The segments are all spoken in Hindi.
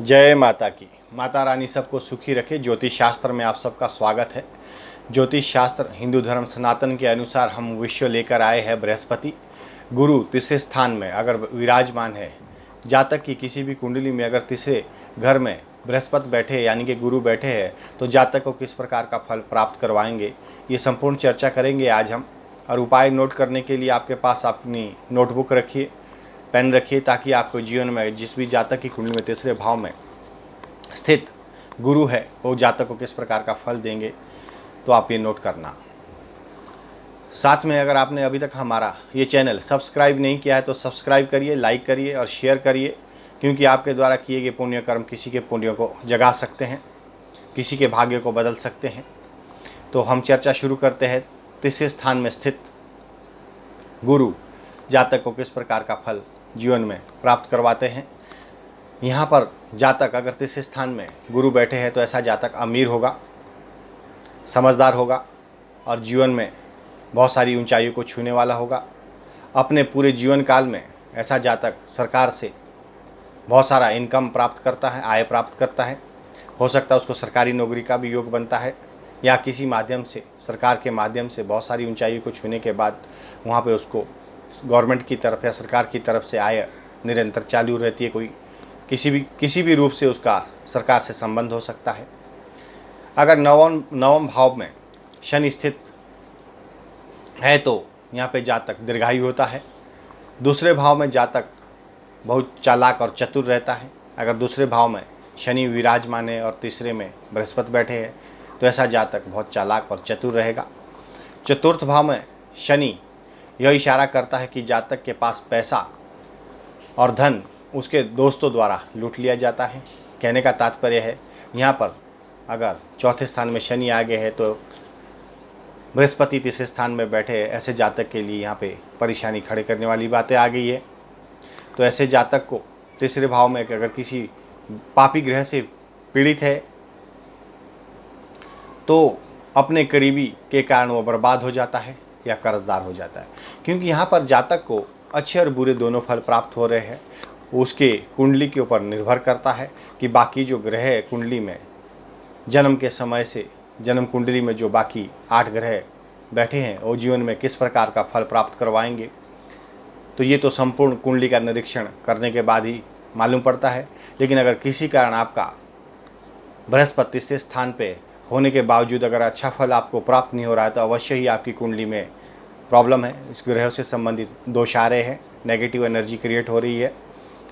जय माता की। माता रानी सबको सुखी रखे। ज्योतिष शास्त्र में आप सबका स्वागत है। ज्योतिष शास्त्र हिंदू धर्म सनातन के अनुसार हम विश्व लेकर आए हैं बृहस्पति। गुरु तीसरे स्थान में अगर विराजमान है, जातक की किसी भी कुंडली में अगर तीसरे घर में बृहस्पति बैठे यानी कि गुरु बैठे हैं तो जातक को किस प्रकार का फल प्राप्त करवाएंगे, ये संपूर्ण चर्चा करेंगे आज हम। और उपाय नोट करने के लिए आपके पास अपनी नोटबुक रखिए, पेन रखिए, ताकि आपको जीवन में जिस भी जातक की कुंडली में तीसरे भाव में स्थित गुरु है वो जातक को किस प्रकार का फल देंगे, तो आप ये नोट करना। साथ में अगर आपने अभी तक हमारा ये चैनल सब्सक्राइब नहीं किया है तो सब्सक्राइब करिए, लाइक करिए और शेयर करिए, क्योंकि आपके द्वारा किए गए पुण्य कर्म किसी के पुण्यों को जगा सकते हैं, किसी के भाग्य को बदल सकते हैं। तो हम चर्चा शुरू करते हैं। तीसरे स्थान में स्थित गुरु जातक को किस प्रकार का फल जीवन में प्राप्त करवाते हैं। यहाँ पर जातक अगर तीसरे स्थान में गुरु बैठे हैं तो ऐसा जातक अमीर होगा, समझदार होगा और जीवन में बहुत सारी ऊंचाइयों को छूने वाला होगा। अपने पूरे जीवन काल में ऐसा जातक सरकार से बहुत सारा इनकम प्राप्त करता है, आय प्राप्त करता है। हो सकता है उसको सरकारी नौकरी का भी योग बनता है, या किसी माध्यम से सरकार के माध्यम से बहुत सारी ऊंचाइयों को छूने के बाद वहाँ पे उसको गवर्नमेंट की तरफ या सरकार की तरफ से आय निरंतर चालू रहती है। कोई किसी भी रूप से उसका सरकार से संबंध हो सकता है। अगर नवम भाव में शनि स्थित है तो यहाँ पे जातक दीर्घायु होता है। दूसरे भाव में जातक बहुत चालाक और चतुर रहता है। अगर दूसरे भाव में शनि विराजमान है और तीसरे में बृहस्पति बैठे हैं तो ऐसा जातक बहुत चालाक और चतुर रहेगा। चतुर्थ भाव में शनि यह इशारा करता है कि जातक के पास पैसा और धन उसके दोस्तों द्वारा लूट लिया जाता है। कहने का तात्पर्य है, यहाँ पर अगर चौथे स्थान में शनि आ गए हैं तो बृहस्पति तीसरे स्थान में बैठे ऐसे जातक के लिए यहाँ पे परेशानी खड़े करने वाली बातें आ गई है। तो ऐसे जातक को तीसरे भाव में अगर किसी पापी ग्रह से पीड़ित है तो अपने करीबी के कारण वो बर्बाद हो जाता है या कर्जदार हो जाता है। क्योंकि यहाँ पर जातक को अच्छे और बुरे दोनों फल प्राप्त हो रहे हैं। उसके कुंडली के ऊपर निर्भर करता है कि बाकी जो ग्रह है कुंडली में जन्म के समय से जन्म कुंडली में जो बाकी 8 ग्रह बैठे हैं वो जीवन में किस प्रकार का फल प्राप्त करवाएंगे। तो ये तो संपूर्ण कुंडली का निरीक्षण करने के बाद ही मालूम पड़ता है। लेकिन अगर किसी कारण आपका बृहस्पति तीसरे स्थान पे होने के बावजूद अगर अच्छा फल आपको प्राप्त नहीं हो रहा है तो अवश्य ही आपकी कुंडली में प्रॉब्लम है। इस ग्रहों से संबंधित दोष आ रहे हैं, नेगेटिव एनर्जी क्रिएट हो रही है।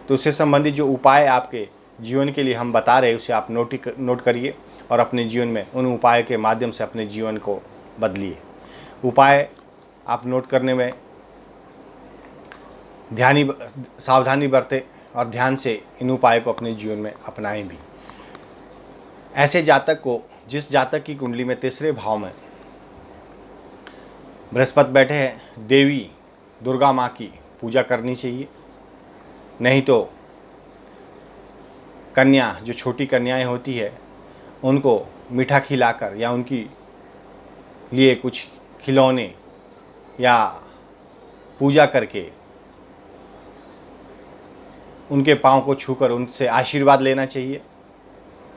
तो उससे संबंधित जो उपाय आपके जीवन के लिए हम बता रहे हैं उसे आप नोट करिए और अपने जीवन में उन उपाय के माध्यम से अपने जीवन को बदलिए। उपाय आप नोट करने में सावधानी बरतें और ध्यान से इन उपाय को अपने जीवन में अपनाएं भी। ऐसे जातक को, जिस जातक की कुंडली में तीसरे भाव में बृहस्पति बैठे हैं, देवी दुर्गा माँ की पूजा करनी चाहिए। नहीं तो कन्या, जो छोटी कन्याएं होती है, उनको मीठा खिलाकर या उनकी लिए कुछ खिलौने या पूजा करके उनके पाँव को छूकर उनसे आशीर्वाद लेना चाहिए।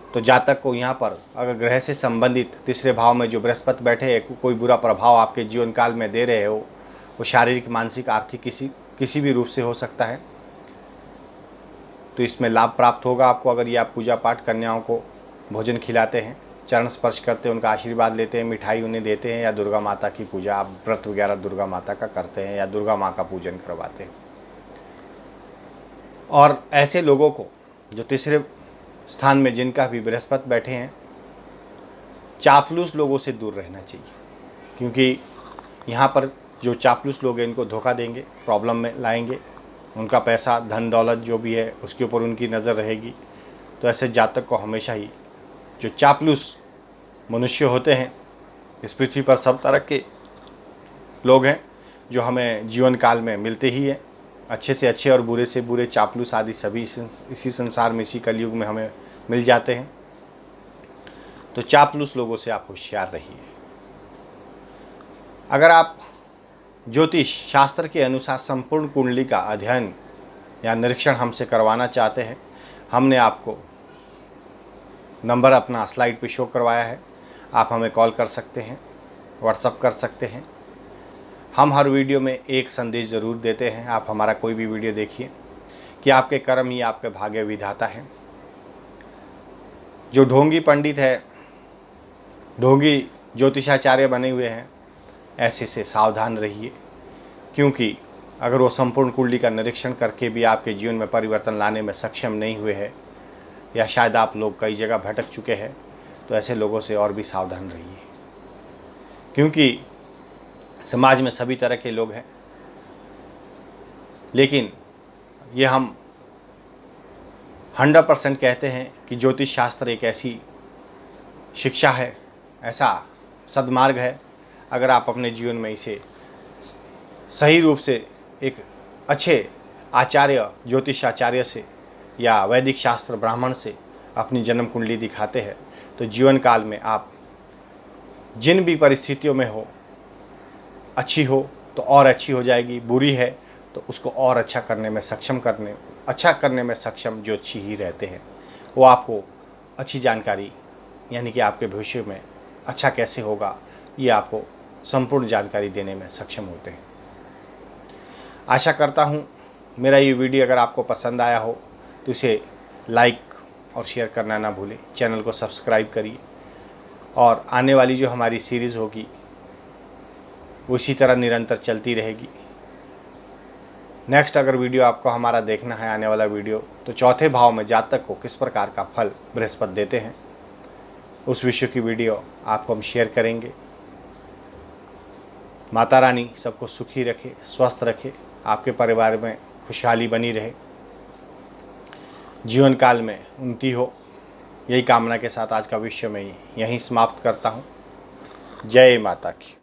तो जातक को यहाँ पर अगर ग्रह से संबंधित तीसरे भाव में जो बृहस्पति बैठे हैं कोई बुरा प्रभाव आपके जीवन काल में दे रहे हो, वो शारीरिक, मानसिक, आर्थिक किसी भी रूप से हो सकता है। तो इसमें लाभ प्राप्त होगा आपको अगर ये आप पूजा पाठ कन्याओं को भोजन खिलाते हैं, चरण स्पर्श करते हैं, उनका आशीर्वाद लेते हैं, मिठाई उन्हें देते हैं, या दुर्गा माता की पूजा आप व्रत वगैरह दुर्गा माता का करते हैं या दुर्गा माँ का पूजन करवाते हैं। और ऐसे लोगों को जो तीसरे स्थान में जिनका भी बृहस्पति बैठे हैं, चापलूस लोगों से दूर रहना चाहिए। क्योंकि यहाँ पर जो चापलूस लोग हैं इनको धोखा देंगे, प्रॉब्लम में लाएंगे, उनका पैसा, धन दौलत जो भी है उसके ऊपर उनकी नज़र रहेगी। तो ऐसे जातक को हमेशा ही जो चापलूस मनुष्य होते हैं, इस पृथ्वी पर सब तरह के लोग हैं जो हमें जीवन काल में मिलते ही हैं। अच्छे से अच्छे और बुरे से बुरे, चापलूस आदि सभी इसी संसार में, इसी कलयुग में हमें मिल जाते हैं। तो चापलूस लोगों से आप होशियार रहिए। अगर आप ज्योतिष शास्त्र के अनुसार संपूर्ण कुंडली का अध्ययन या निरीक्षण हमसे करवाना चाहते हैं, हमने आपको नंबर अपना स्लाइड पे शो करवाया है, आप हमें कॉल कर सकते हैं, व्हाट्सअप कर सकते हैं। हम हर वीडियो में एक संदेश ज़रूर देते हैं, आप हमारा कोई भी वीडियो देखिए कि आपके कर्म ही आपके भाग्य विधाता है। जो ढोंगी पंडित है, ढोंगी ज्योतिषाचार्य बने हुए हैं, ऐसे से सावधान रहिए, क्योंकि अगर वो संपूर्ण कुंडली का निरीक्षण करके भी आपके जीवन में परिवर्तन लाने में सक्षम नहीं हुए हैं, या शायद आप लोग कई जगह भटक चुके हैं, तो ऐसे लोगों से और भी सावधान रहिए, क्योंकि समाज में सभी तरह के लोग हैं। लेकिन ये हम 100% कहते हैं कि ज्योतिष शास्त्र एक ऐसी शिक्षा है, ऐसा सद्मार्ग है, अगर आप अपने जीवन में इसे सही रूप से एक अच्छे आचार्य, ज्योतिषाचार्य से या वैदिक शास्त्र ब्राह्मण से अपनी जन्म कुंडली दिखाते हैं, तो जीवन काल में आप जिन भी परिस्थितियों में हो, अच्छी हो तो और अच्छी हो जाएगी, बुरी है तो उसको और अच्छा करने में सक्षम ज्योतिषी ही रहते हैं। वो आपको अच्छी जानकारी, यानी कि आपके भविष्य में अच्छा कैसे होगा, ये आपको संपूर्ण जानकारी देने में सक्षम होते हैं। आशा करता हूँ मेरा ये वीडियो अगर आपको पसंद आया हो तो इसे लाइक और शेयर करना ना भूलें, चैनल को सब्सक्राइब करिए, और आने वाली जो हमारी सीरीज़ होगी वो इसी तरह निरंतर चलती रहेगी। नेक्स्ट अगर वीडियो आपको हमारा देखना है, आने वाला वीडियो, तो चौथे भाव में जातक को किस प्रकार का फल बृहस्पति देते हैं, उस विषय की वीडियो आपको हम शेयर करेंगे। माता रानी सबको सुखी रखे, स्वस्थ रखे, आपके परिवार में खुशहाली बनी रहे, जीवन काल में उन्नति हो, यही कामना के साथ आज का विषय मैं यहीं समाप्त करता हूँ। जय माता की।